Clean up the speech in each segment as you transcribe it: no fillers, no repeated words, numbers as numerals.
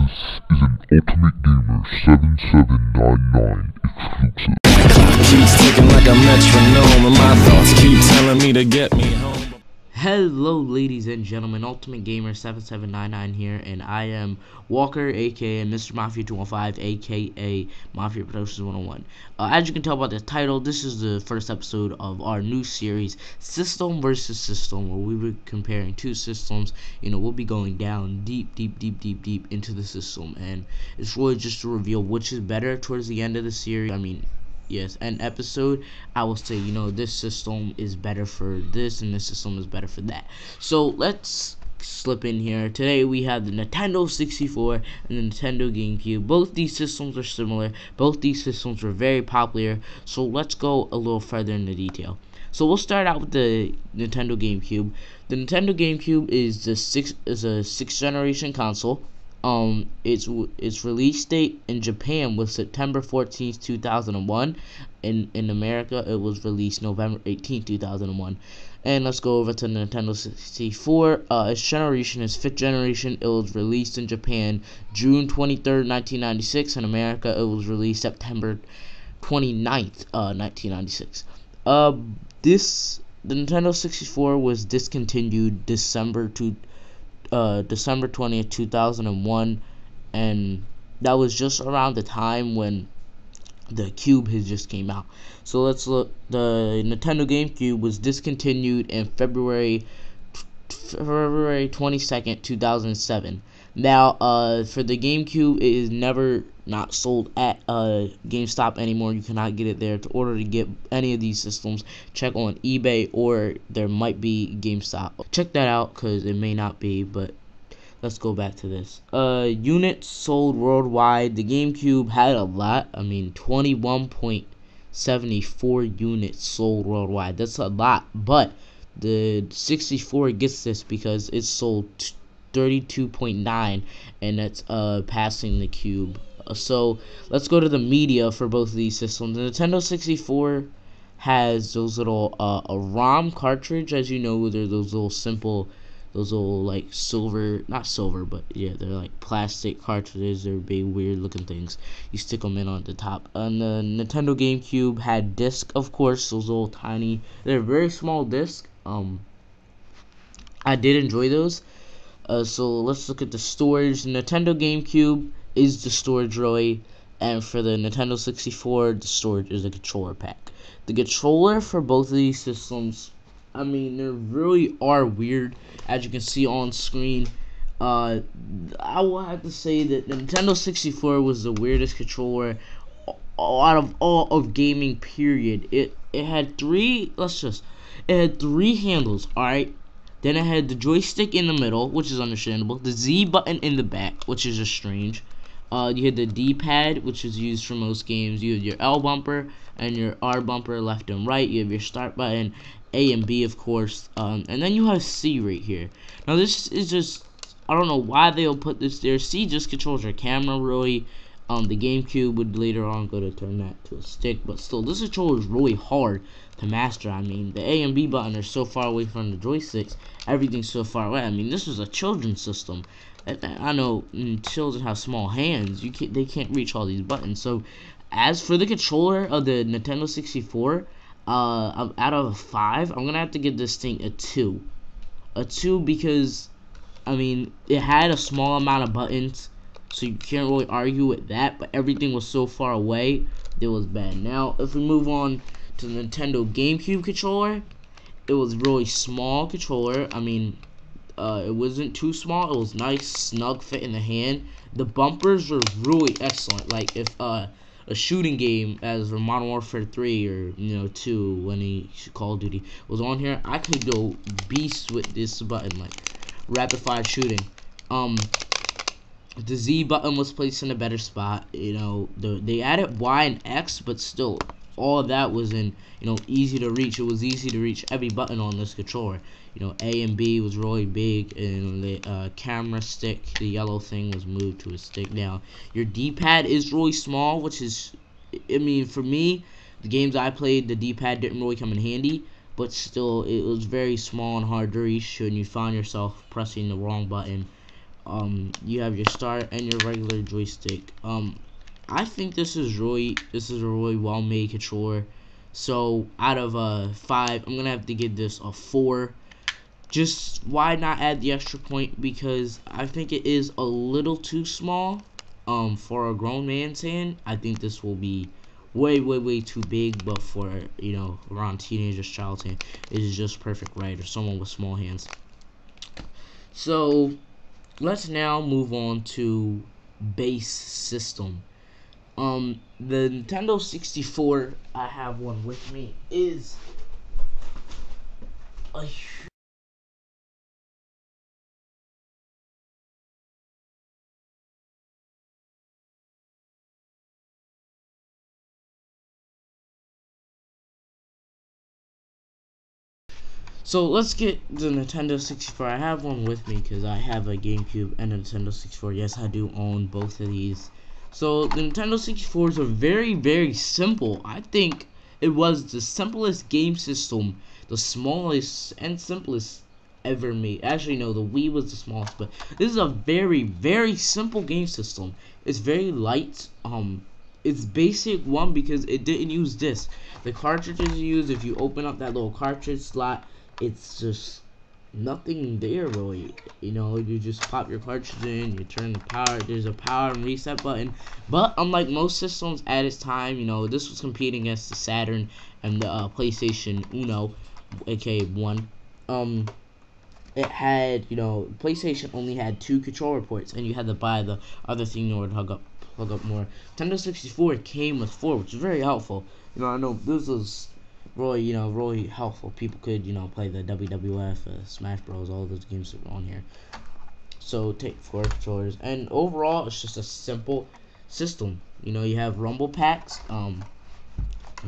Ultimate Gamer 7799 exclusive. Keeps ticking like a metronome, and my thoughts keep telling me to get me home. Hello ladies and gentlemen, Ultimate Gamer 7799 here, and I am Walker, aka Mr. Mafia 215, aka Mafia Productions 101. As you can tell by the title, this is the first episode of our new series, System versus System, where we were comparing two systems. We'll be going down deep into the system, and it's really just to reveal which is better towards the end of the series. Yes, an episode, I will say, this system is better for this and this system is better for that. So let's slip in here. Today we have the Nintendo 64 and the Nintendo Gamecube. Both these systems are similar. Both these systems were very popular. So let's go a little further into detail. So we'll start out with the Nintendo Gamecube. The Nintendo Gamecube is a sixth generation console. Its release date in Japan was September 14th, 2001. In America, it was released November 18th, 2001. And let's go over to the Nintendo 64. Its generation is 5th generation. It was released in Japan June 23rd, 1996. In America, it was released September 29th, 1996. The Nintendo 64 was discontinued December 20th, 2001, and that was just around the time when the Cube had just came out. So let's look. The Nintendo GameCube was discontinued in February 22nd, 2007. Now, for the GameCube, it is never not sold at GameStop anymore. You cannot get it there. To order to get any of these systems, check on eBay, or there might be GameStop. Check that out because it may not be, but let's go back to this. Units sold worldwide. The GameCube had a lot. 21.74 units sold worldwide. That's a lot, but the 64 gets this because it sold 32.9, and that's passing the Cube. So let's go to the media for both of these systems. The Nintendo 64 has those little a ROM cartridge. As you know, they're those little simple, those little like silver, not silver, but yeah, they're like plastic cartridges. They're big weird looking things. You stick them in on the top. And the Nintendo GameCube had disc, of course, those little tiny, they're very small disc. I did enjoy those. So let's look at the storage. The Nintendo GameCube is the storage really, and for the Nintendo 64, the storage is a controller pack. The controller for both of these systems, they really are weird, as you can see on screen. I will have to say that the Nintendo 64 was the weirdest controller out of all of gaming, period. It had three handles, alright? Then it had the joystick in the middle, which is understandable. The Z button in the back, which is just strange. You had the D-pad, which is used for most games. You have your L bumper and your R bumper left and right. You have your start button, A and B, of course. And then you have C right here. Now this is just, I don't know why they'll put this there. C just controls your camera, really. The GameCube would later on go to turn that to a stick, but still, this controller is really hard to master. The A and B button are so far away from the joysticks. Everything's so far away. This was a children's system. I know children have small hands. They can't reach all these buttons. So, as for the controller of the Nintendo 64, out of a 5, I'm gonna have to give this thing a 2. A 2 because, it had a small amount of buttons, so you can't really argue with that. But everything was so far away, it was bad. Now, if we move on to the Nintendo GameCube controller, it was really small controller. It wasn't too small. It was nice, snug fit in the hand. The bumpers were really excellent. Like if a shooting game as Modern Warfare 3 or 2, when he Call of Duty was on here, I could go beast with this button, like rapid fire shooting. The Z button was placed in a better spot. They added Y and X, but still, all of that was in, easy to reach. It was easy to reach every button on this controller. A and B was really big, and the camera stick, the yellow thing, was moved to a stick. Now, your D-pad is really small, which is, for me, the games I played, the D-pad didn't really come in handy, but still, it was very small and hard to reach when you found yourself pressing the wrong button. You have your start and your regular joystick. I think this is a really well made controller. So out of 5, I'm gonna have to give this a 4. Just why not add the extra point? Because I think it is a little too small for a grown man's hand. I think this will be way too big, but for, you know, around teenager's child's hand, it is just perfect, right? Or someone with small hands. So let's now move on to base system. The Nintendo 64, I have one with me, is a So let's get the Nintendo 64. I have one with me because I have a GameCube and a Nintendo 64. Yes, I do own both of these. So the Nintendo 64s are very simple. I think it was the simplest game system, the smallest and simplest ever made. Actually, no, the Wii was the smallest, but this is a very simple game system. It's very light. It's basic one because it didn't use disc. The cartridges you use, if you open up that little cartridge slot, it's just nothing there really. You know, you just pop your cartridge in, you turn the power, there's a power and reset button. But unlike most systems at its time, you know, this was competing against the Saturn and the PlayStation Uno, aka 1. It had, you know, PlayStation only had 2 controller ports, and you had to buy the other thing in order to plug up more. Nintendo 64 came with 4, which is very helpful. You know, I know this was really, you know, really helpful. People could, you know, play the WWF, Smash Bros, all those games that were on here. So take 4 controllers, and overall, it's just a simple system. You know, you have rumble packs, and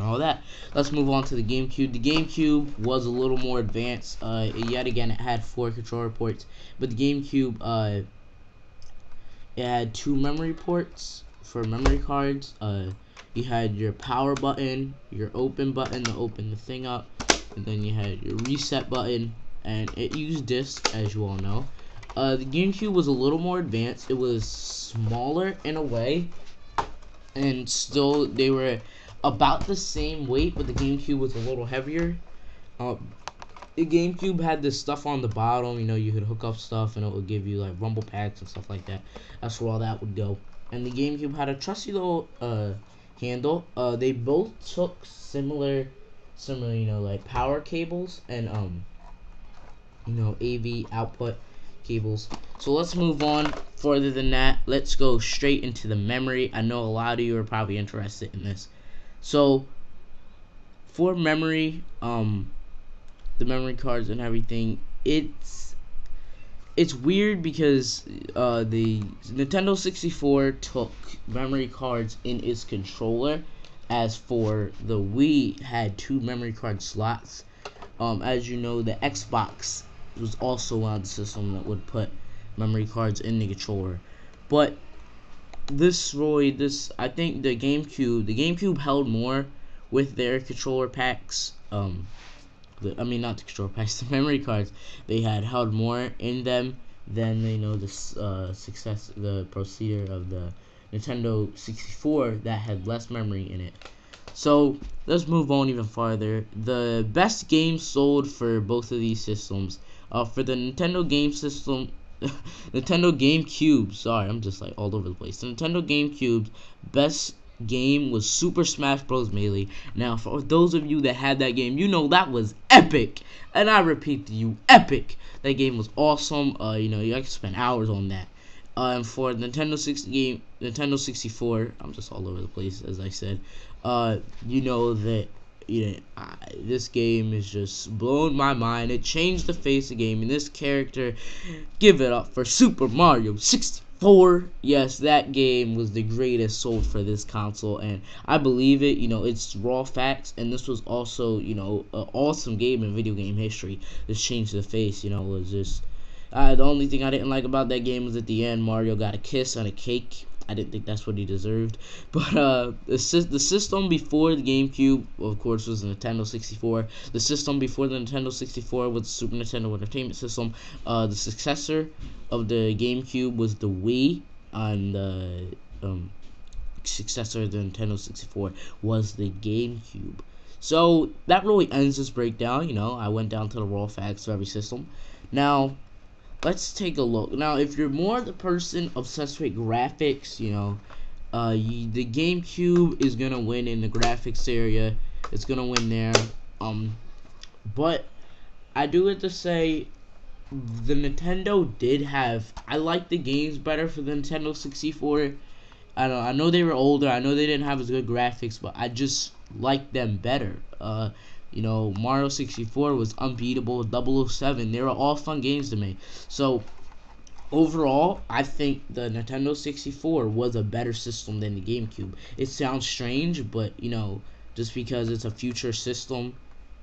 all that. Let's move on to the GameCube. The GameCube was a little more advanced. Yet again, it had 4 controller ports, but the GameCube, it had 2 memory ports for memory cards. You had your power button, your open button to open the thing up, and then you had your reset button, and it used disc, as you all know. The GameCube was a little more advanced. It was smaller in a way, and still they were about the same weight, but the GameCube was a little heavier. The GameCube had this stuff on the bottom, you know, you could hook up stuff and it would give you like rumble packs and stuff like that. That's where all that would go. And the GameCube had a trusty little handle. They both took similar, you know, like power cables and you know, AV output cables. So let's move on further than that. Let's go straight into the memory. I know a lot of you are probably interested in this. So for memory, the memory cards and everything, it's weird because the Nintendo 64 took memory cards in its controller, as for the Wii had 2 memory card slots. As you know, the Xbox was also on the system that would put memory cards in the controller. But I think the GameCube held more with their controller packs. I mean, not the controller packs, the memory cards. They had held more in them than, you know, the procedure of the Nintendo 64 that had less memory in it. So let's move on even farther. The best games sold for both of these systems. For the Nintendo game system, Nintendo GameCube. Sorry, I'm just like all over the place. The Nintendo GameCube's best game was Super Smash Bros. Melee. Now, for those of you that had that game, you know that was epic. And I repeat to you, epic. That game was awesome. You know, you could spend hours on that. And for Nintendo 64, I'm just all over the place, as I said. You know that, you know, this game is just blowing my mind. It changed the face of the game, and this character, give it up for Super Mario 64. Yes, that game was the greatest sold for this console, and I believe it. You know, it's raw facts, and this was also, you know, an awesome game in video game history. This changed the face. You know, it was just the only thing I didn't like about that game was at the end, Mario got a kiss on a cake. I didn't think that's what he deserved. But the system before the GameCube, of course, was the Nintendo 64. The system before the Nintendo 64 was the Super Nintendo Entertainment System. The successor of the GameCube was the Wii, and the successor of the Nintendo 64 was the GameCube. So that really ends this breakdown. You know, I went down to the raw facts of every system. Now, let's take a look. Now, if you're more the person obsessed with graphics, you know, the GameCube is gonna win in the graphics area. It's gonna win there. But I do have to say, the Nintendo did have. I like the games better for the Nintendo 64. I know they were older. I know they didn't have as good graphics, but I just like them better. You know, Mario 64 was unbeatable. 007, they were all fun games to me. So overall, I think the Nintendo 64 was a better system than the GameCube. It sounds strange, but you know, just because it's a future system,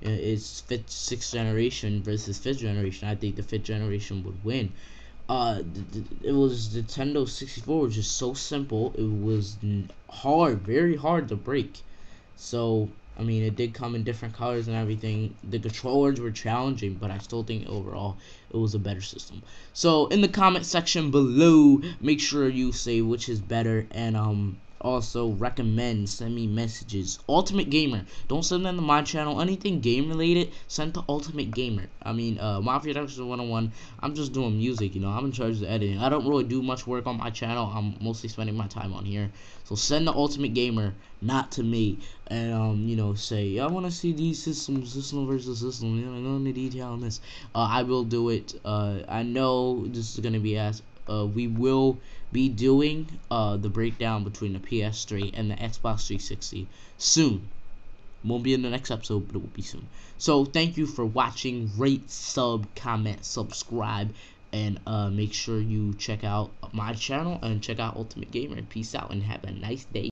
it's 6th generation versus 5th generation, I think the 5th generation would win. It was Nintendo 64 was just so simple. It was hard, very hard to break. So I mean, it did come in different colors and everything. The controllers were challenging, but I still think overall it was a better system. So in the comment section below, make sure you say which is better, and also recommend, send me messages. Ultimate Gamer, don't send them to my channel. Anything game related, send to Ultimate Gamer. I mean, my production 101, I'm just doing music, you know. I'm in charge of the editing. I don't really do much work on my channel. I'm mostly spending my time on here. So send the Ultimate Gamer, not to me. And you know, say I want to see these systems, system versus system. You know, I know the detail on this. I will do it. I know this is gonna be asked. We will be doing the breakdown between the PS3 and the Xbox 360 soon. Won't be in the next episode, but it will be soon. So thank you for watching. Rate, sub, comment, subscribe, and make sure you check out my channel and check out Ultimate Gamer. Peace out and have a nice day.